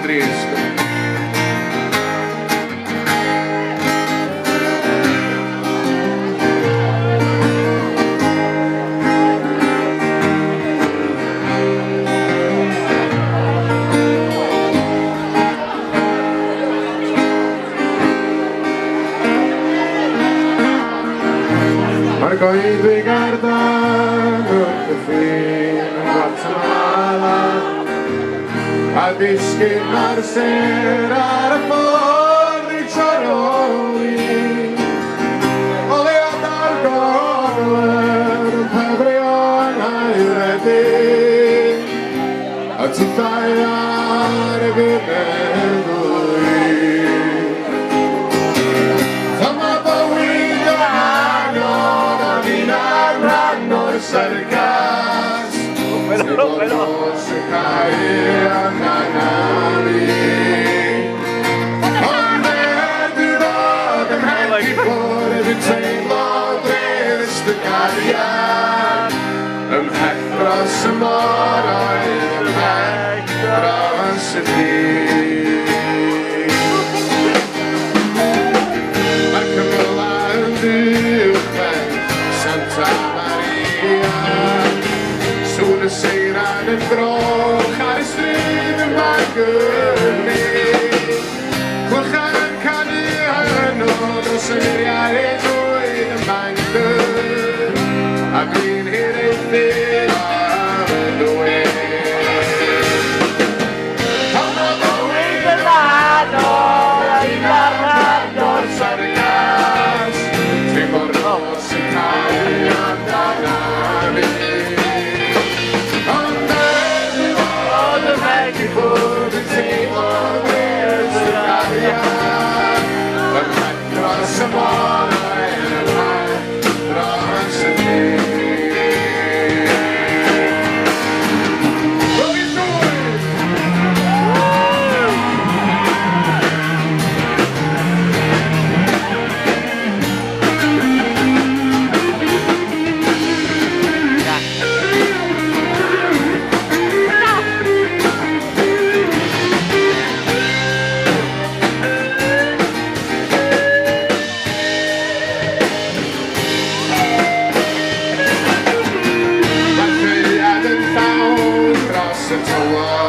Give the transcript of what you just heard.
drist. Mae'r Coedwig ar dan wrth y ffin yn Guatemala a disgyn mae'r ser ar y ffordd i Charoli o leod ar goler yn pefrion aeredyn a tithau ar y gynneddwy. Sargas, pero se cae a Canari. Onde dod yn hegi ffordd yn teimlo dres dy gariad ymhell dros y môr oedd ymhell dros y dydd. Mae'r cymylau yn uwchben Santa Sŵn y seiran yn groch ar y stryd yn Bangyrni. Clychan canu hynod dros y miriau edwyd yn Bangor a dwi'n hiraethu am y dweud. Pan o bywyd yn anodd a un ar rhan o'r sargas teimlo'r nos yn cael amdana fi. Fwrdd yn teimlo dres dy gariad ymhell dros y môr oedd ymhell dros y dydd. Rwy'n dwyt! The tower